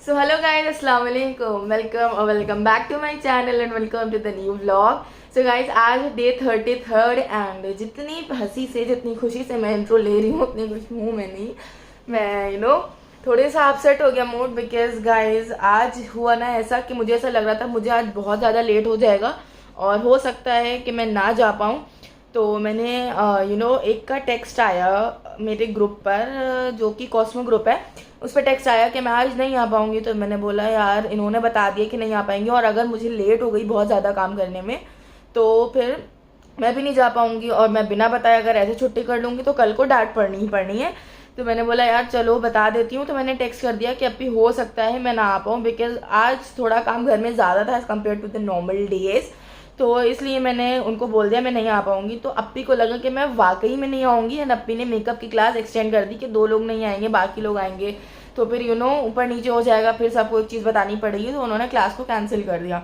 So hello guys, अस्सलाम वालेकुम, welcome और welcome back to my channel and welcome to the new vlog. So guys, आज day 33 and जितनी हंसी से जितनी खुशी से मैं इंट्रो ले रही हूँ उतनी खुश हूँ मैं नहीं। मैं थोड़े सा अपसेट हो गया मूड बिकॉज गाइज आज हुआ ना ऐसा कि मुझे ऐसा लग रहा था मुझे आज बहुत ज़्यादा लेट हो जाएगा और हो सकता है कि मैं ना जा पाऊँ। तो मैंने एक का टेक्स्ट आया मेरे ग्रुप पर, जो कि कॉस्मो ग्रुप है, उस पर टेक्स्ट आया कि मैं आज नहीं आ पाऊँगी। तो मैंने बोला यार इन्होंने बता दिया कि नहीं आ पाएंगे और अगर मुझे लेट हो गई बहुत ज़्यादा काम करने में तो फिर मैं भी नहीं जा पाऊँगी और मैं बिना बताए अगर ऐसे छुट्टी कर लूँगी तो कल को डांट पड़नी ही पड़नी है। तो मैंने बोला यार चलो बता देती हूँ। तो मैंने टेक्स्ट कर दिया कि अब भी हो सकता है मैं ना आ पाऊँ बिकॉज आज थोड़ा काम घर में ज़्यादा था as compare to the normal days. तो इसलिए मैंने उनको बोल दिया मैं नहीं आ पाऊँगी। तो अप्पी को लगा कि मैं वाकई में नहीं आऊँगी एंड अप्पी ने मेकअप की क्लास एक्सटेंड कर दी कि 2 लोग नहीं आएंगे बाकी लोग आएंगे तो फिर ऊपर नीचे हो जाएगा, फिर सबको एक चीज़ बतानी पड़ेगी। तो उन्होंने क्लास को कैंसिल कर दिया।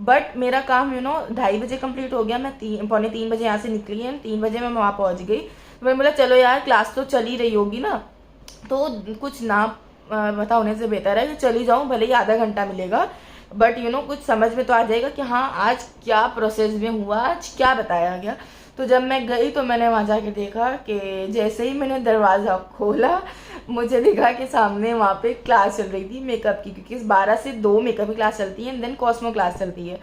बट मेरा काम 2:30 बजे कंप्लीट हो गया। मैं 3 पौने 3 बजे यहाँ से निकली एंड 3 बजे मैं वहाँ पहुँच गई। तो मैंने बोला चलो यार क्लास तो चल ही रही होगी ना, तो कुछ ना पता होने से बेहतर है कि चली जाऊँ, भले ही आधा घंटा मिलेगा बट कुछ समझ में तो आ जाएगा कि हाँ आज क्या प्रोसेस में हुआ, आज क्या बताया गया। तो जब मैं गई तो मैंने वहाँ जाके देखा कि जैसे ही मैंने दरवाज़ा खोला मुझे दिखा कि सामने वहाँ पे क्लास चल रही थी मेकअप की, क्योंकि 12 से 2 मेकअप की क्लास चलती है एंड देन कॉस्मो क्लास चलती है।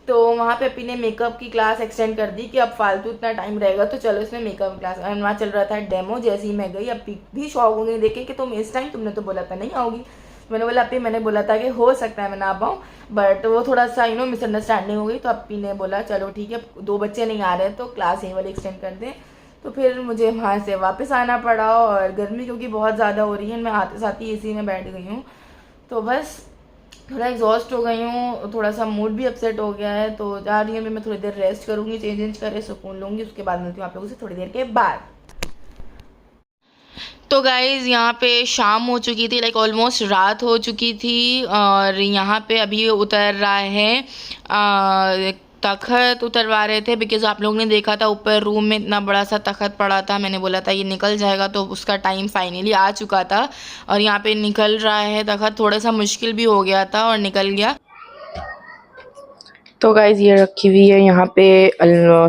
तो वहाँ पे अपनी ने मेकअप की क्लास एक्सटेंड कर दी कि अब फालतू इतना टाइम रहेगा तो चलो इसमें मेकअप क्लास। एंड वहाँ चल रहा था डेमो। जैसे ही मैं गई अपनी भी शौक हो गई देखे कि तुम इस टाइम, तुमने तो बोला था नहीं आओगी। मैंने बोला अपनी मैंने बोला था कि हो सकता है मैं ना आ पाऊँ, बट वो थोड़ा सा मिसअंडरस्टैंडिंग हो गई। तो अपनी ने बोला चलो ठीक है 2 बच्चे नहीं आ रहे तो क्लास यही वाली एक्सटेंड कर दें। तो फिर मुझे वहाँ से वापस आना पड़ा और गर्मी क्योंकि बहुत ज़्यादा हो रही है, मैं आते साथ ही एसी में बैठ गई हूँ। तो बस थोड़ा एग्जॉस्ट हो गई हूँ, थोड़ा सा मूड भी अपसेट हो गया है। तो जा रही हूँ मैं थोड़ी देर रेस्ट करूँगी, चेंज करे सुकून लूँगी, उसके बाद मिलती हूँ आप लोगों से थोड़ी देर के बाद। तो गाइज़ यहाँ पे शाम हो चुकी थी, लाइक ऑलमोस्ट रात हो चुकी थी और यहाँ पे अभी उतर रहा है तख़त उतरवा रहे थे बिकॉज़ आप लोगों ने देखा था ऊपर रूम में इतना बड़ा सा तख़त पड़ा था। मैंने बोला था ये निकल जाएगा, तो उसका टाइम फाइनली आ चुका था और यहाँ पे निकल रहा है तख़त। थोड़ा सा मुश्किल भी हो गया था और निकल गया। तो गाइज़ ये रखी हुई है यहाँ पे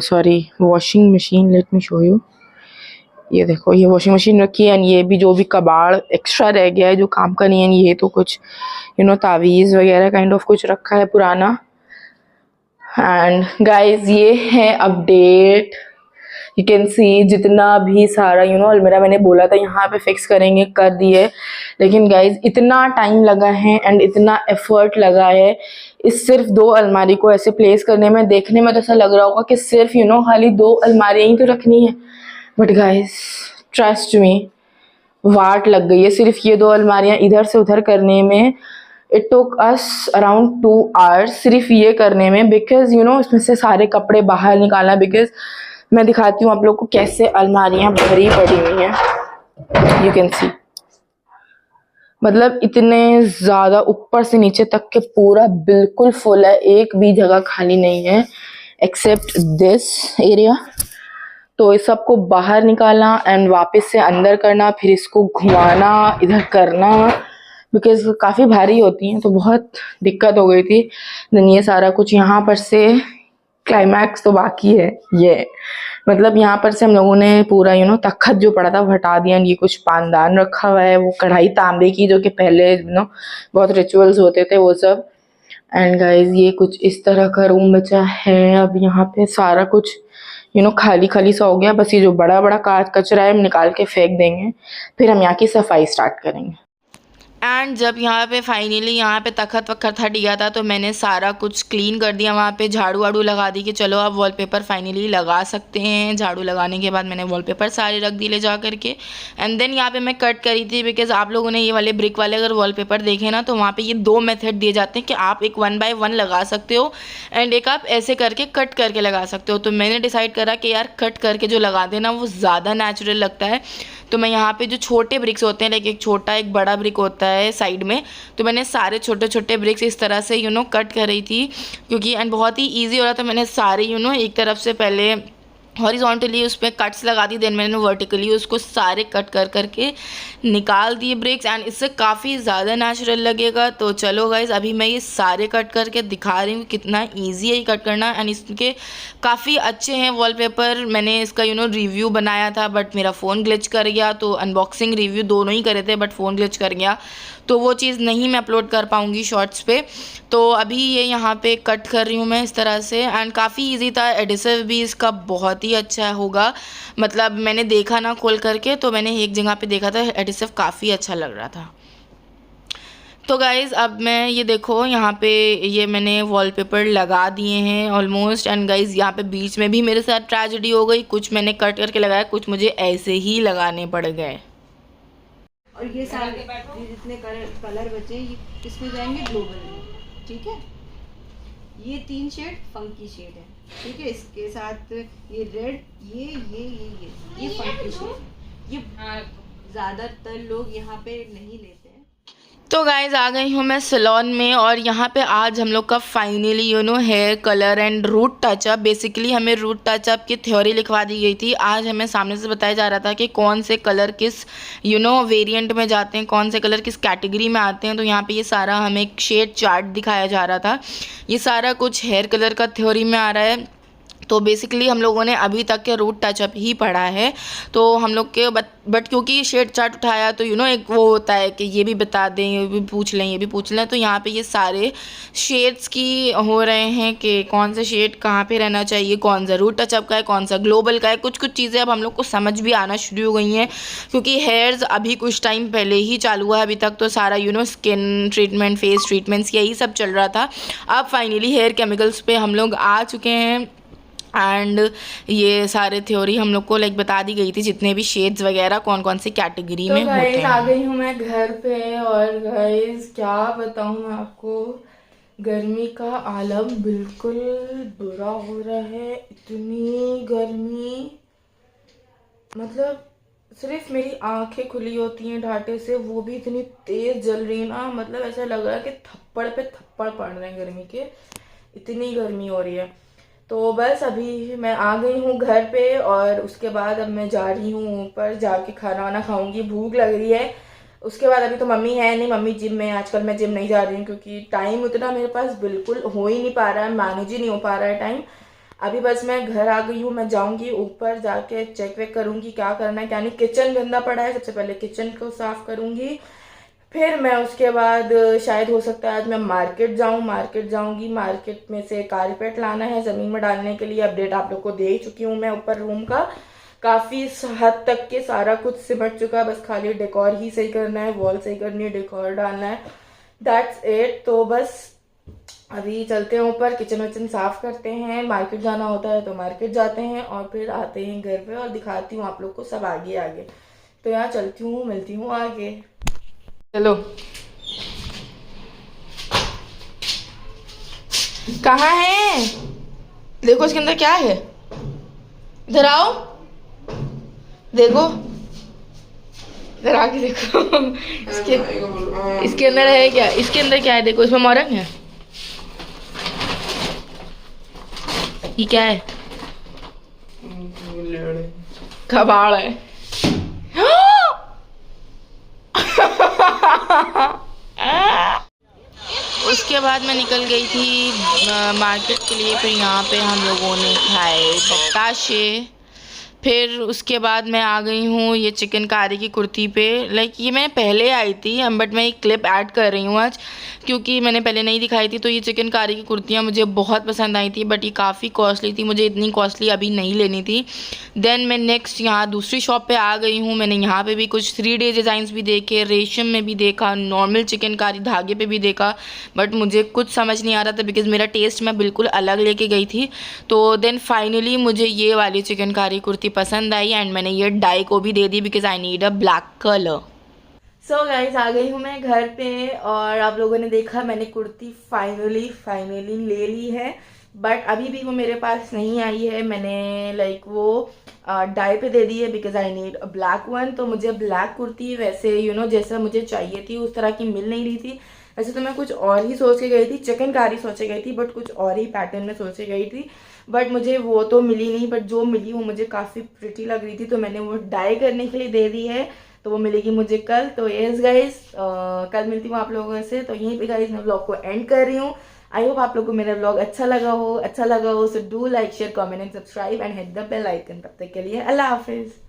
sorry washing machine, let me show you. ये देखो ये वॉशिंग मशीन रखी है एंड ये भी जो भी कबाड़ एक्स्ट्रा रह गया है जो काम का नहीं है, ये तो कुछ तावीज़ वगैरह काइंड ऑफ कुछ रखा है पुराना। एंड गाइज ये है अपडेट। यू कैन सी जितना भी सारा अलमीरा मैंने बोला था यहाँ पे फिक्स करेंगे कर दिए, लेकिन गाइज इतना टाइम लगा है एंड इतना एफर्ट लगा है इस सिर्फ 2 अलमारी को ऐसे प्लेस करने में। देखने में तो ऐसा लग रहा होगा कि सिर्फ खाली 2 अलमारियाँ ही तो रखनी है, बट गाइज ट्रस्ट मी वाट लग गई है सिर्फ ये 2 अलमारियाँ इधर से उधर करने में। It took us around 2 hours सिर्फ ये करने में बिकॉज इसमें से सारे कपड़े बाहर निकालना। बिकॉज मैं दिखाती हूँ आप लोग को कैसे अलमारियाँ भरी पड़ी हुई हैं, यू कैन सी। मतलब इतने ज़्यादा ऊपर से नीचे तक के पूरा बिल्कुल फुल है, एक भी जगह खाली नहीं है एक्सेप्ट दिस एरिया। तो इस सबको बाहर निकालना एंड वापस से अंदर करना, फिर इसको घुमाना इधर करना बिकॉज काफ़ी भारी होती हैं तो बहुत दिक्कत हो गई थी। देन ये सारा कुछ यहाँ पर से क्लाइमैक्स तो बाकी है। ये मतलब यहाँ पर से हम लोगों ने पूरा तख्त जो पड़ा था वो हटा दिया। ये कुछ पानदान रखा हुआ है, वो कढ़ाई तांबे की जो कि पहले बहुत रिचुअल्स होते थे वो सब। एंड गाइज ये कुछ इस तरह का रूम बचा है। अब यहाँ पे सारा कुछ खाली खाली सा हो गया, बस ये जो बड़ा बड़ा कचरा है हम निकाल के फेंक देंगे, फिर हम यहाँ की सफाई स्टार्ट करेंगे। एंड जब यहाँ पे फाइनली यहाँ पे तख़त वख़त हट गया था तो मैंने सारा कुछ क्लीन कर दिया। वहाँ पे झाड़ू वाड़ू लगा दी कि चलो अब वॉलपेपर फाइनली लगा सकते हैं। झाड़ू लगाने के बाद मैंने वॉलपेपर सारे रख दिए ले जा करके। एंड देन यहाँ पे मैं कट करी थी बिकॉज आप लोगों ने ये वाले ब्रिक वाले अगर वॉलपेपर देखे ना तो वहाँ पे ये 2 मेथड दिए जाते हैं कि आप एक 1 बाय 1 लगा सकते हो एंड एक आप ऐसे करके कट करके लगा सकते हो। तो मैंने डिसाइड करा कि यार कट करके जो लगा देना वो ज़्यादा नेचुरल लगता है। तो मैं यहाँ पे जो छोटे ब्रिक्स होते हैं, लाइक एक छोटा एक बड़ा ब्रिक होता है साइड में, तो मैंने सारे छोटे छोटे ब्रिक्स इस तरह से कट कर रही थी क्योंकि एंड बहुत ही ईजी हो रहा था। मैंने सारे एक तरफ से पहले हॉरिजॉन्टली उस पर कट्स लगा दी, देन मैंने वर्टिकली उसको सारे कट कर करके निकाल दिए ब्रेक्स, एंड इससे काफ़ी ज़्यादा नेचुरल लगेगा। तो चलो गाइज, अभी मैं ये सारे कट करके दिखा रही हूँ कितना इजी है ये कट करना, एंड इसके काफ़ी अच्छे हैं वॉलपेपर। मैंने इसका रिव्यू बनाया था, बट मेरा फ़ोन ग्लिच कर गया, तो अनबॉक्सिंग रिव्यू दोनों ही करे थे, बट फ़ोन ग्लिच कर गया, तो वो चीज़ नहीं मैं अपलोड कर पाऊँगी शॉर्ट्स पे। तो अभी ये यहाँ पे कट कर रही हूँ मैं इस तरह से, एंड काफ़ी इजी था। एडिसिव भी इसका बहुत ही अच्छा होगा, मतलब मैंने देखा ना खोल करके, तो मैंने एक जगह पे देखा था, एडिसिव काफ़ी अच्छा लग रहा था। तो गाइज़ अब मैं ये देखो यहाँ पे ये मैंने वॉलपेपर लगा दिए हैं ऑलमोस्ट, एंड गाइज़ यहाँ पे बीच में भी मेरे साथ ट्रेजेडी हो गई, कुछ मैंने कट करके लगाया, कुछ मुझे ऐसे ही लगाने पड़ गए। और ये सारे जितने कलर बचे ये किसमें जाएंगे, ग्लोबल में, ठीक है। ये 3 शेड फंकी शेड है, ठीक है। इसके साथ ये रेड, ये फंकी शेड, ये ज्यादातर लोग यहाँ पे नहीं लेते हैं। तो गाइज़ आ गई हूँ मैं सैलून में, और यहाँ पे आज हम लोग का finally hair colour and root touch up, basically हमें रूट टचअप की थ्योरी लिखवा दी गई थी। आज हमें सामने से बताया जा रहा था कि कौन से कलर किस वेरिएंट में जाते हैं, कौन से कलर किस कैटेगरी में आते हैं। तो यहाँ पे ये सारा हमें एक शेड चार्ट दिखाया जा रहा था, ये सारा कुछ हेयर कलर का थ्योरी में आ रहा है। तो बेसिकली हम लोगों ने अभी तक के रूट टचअप ही पढ़ा है, तो हम लोग के बट क्योंकि ये शेड चार्ट उठाया, तो एक वो होता है कि ये भी बता दें, ये भी पूछ लें, ये भी पूछ लें। तो यहाँ पे ये सारे शेड्स की हो रहे हैं कि कौन सा शेड कहाँ पे रहना चाहिए, कौन सा रूट टचअप का है, कौन सा ग्लोबल का है। कुछ कुछ चीज़ें अब हम लोग को समझ भी आना शुरू हो गई हैं, क्योंकि हेयर्स अभी कुछ टाइम पहले ही चालू हुआ है। अभी तक तो सारा स्किन ट्रीटमेंट, फेस ट्रीटमेंट्स, यही सब चल रहा था। अब फाइनली हेयर केमिकल्स पे हम लोग आ चुके हैं, एंड ये सारे थ्योरी हम लोग को बता दी गई थी, जितने भी शेड्स वगैरह कौन कौन सी कैटेगरी में होते हैं। आ गई हूँ मैं घर पे, और गाइस क्या बताऊँ मैं आपको, गर्मी का आलम बिल्कुल बुरा हो रहा है। इतनी गर्मी, मतलब सिर्फ मेरी आंखें खुली होती हैं ढाटे से, वो भी इतनी तेज जल रही है ना, मतलब ऐसा लग रहा है कि थप्पड़ पे थप्पड़ पड़ रहे हैं गर्मी के, इतनी गर्मी हो रही है। तो बस अभी मैं आ गई हूँ घर पे, और उसके बाद अब मैं जा रही हूँ ऊपर, जाके खाना वाना खाऊंगी, भूख लग रही है। उसके बाद अभी तो मम्मी है नहीं, मम्मी जिम में, आजकल मैं जिम नहीं जा रही हूँ क्योंकि टाइम उतना मेरे पास बिल्कुल हो ही नहीं पा रहा है, मैनेज ही नहीं हो पा रहा है टाइम। अभी बस मैं घर आ गई हूँ, मैं जाऊंगी ऊपर, जाके चेक वेक करूंगी क्या करना है क्या नहीं। किचन गंदा पड़ा है, सबसे पहले किचन को साफ करूंगी, फिर मैं उसके बाद शायद हो सकता है आज मैं मार्केट जाऊंगी। मार्केट में से कारपेट लाना है ज़मीन में डालने के लिए। अपडेट आप लोग को दे ही चुकी हूँ मैं ऊपर रूम का, काफ़ी हद तक के सारा कुछ सिमट चुका है, बस खाली डेकोर ही सही करना है, वॉल सही करनी है, डेकोर डालना है, दैट्स इट। तो बस अभी चलते हैं ऊपर, किचन विचन साफ करते हैं, मार्केट जाना होता है तो मार्केट जाते हैं, और फिर आते हैं घर पे और दिखाती हूँ आप लोग को सब आगे आगे। तो यहाँ चलती हूँ, मिलती हूँ आगे। चलो, कहाँ है? देखो इसके अंदर क्या है, इधर आओ, देखो इधर आके देखो। इसके अंदर है क्या, इसके अंदर क्या है, देखो इसमें मोरंग है। ये क्या है? कबाड़ है। उसके बाद मैं निकल गई थी मार्केट के लिए, फिर यहाँ पे हम लोगों ने खाए बताशे। फिर उसके बाद मैं आ गई हूँ ये चिकनकारी की कुर्ती पे। ये मैं पहले आई थी, बट मैं एक क्लिप ऐड कर रही हूँ आज, क्योंकि मैंने पहले नहीं दिखाई थी। तो ये चिकनकारी की कुर्तियाँ मुझे बहुत पसंद आई थी, बट ये काफ़ी कॉस्टली थी, मुझे इतनी कॉस्टली अभी नहीं लेनी थी। देन मैं नेक्स्ट यहाँ दूसरी शॉप पे आ गई हूँ। मैंने यहाँ पे भी कुछ 3D डिज़ाइंस भी देखे, रेशम में भी देखा, नॉर्मल चिकनकारी धागे पे भी देखा, बट मुझे कुछ समझ नहीं आ रहा था, बिकॉज़ मेरा टेस्ट मैं बिल्कुल अलग लेके गई थी। तो देन फाइनली मुझे ये वाली चिकनकारी कुर्ती पसंद आई, एंड मैंने ये डाई को भी दे दी because I need a black colour. So guys आ गई हूँ मैं घर पे, और आप लोगों ने देखा मैंने कुर्ती फाइनली ले ली है, बट अभी भी वो मेरे पास नहीं आई है। मैंने वो डाई पे दे दी है because I need a black one. तो मुझे ब्लैक कुर्ती वैसे जैसा मुझे चाहिए थी उस तरह की मिल नहीं रही थी। वैसे तो मैं कुछ और ही सोच के गई थी, चिकनकारी सोच के गई थी, बट कुछ और ही पैटर्न में सोच के गई थी, बट मुझे वो तो मिली नहीं, बट जो मिली वो मुझे काफ़ी प्रिटी लग रही थी, तो मैंने वो डाई करने के लिए दे दी है, तो वो मिलेगी मुझे कल। तो यस गाइस, कल मिलती हूँ आप लोगों से। तो यहीं पे गाइस मैं व्लॉग को एंड कर रही हूँ। आई होप आप लोगों को मेरा व्लॉग अच्छा लगा हो so do like share comment and subscribe and hit the bell icon. तब तक के लिए अल्लाह हाफिज़।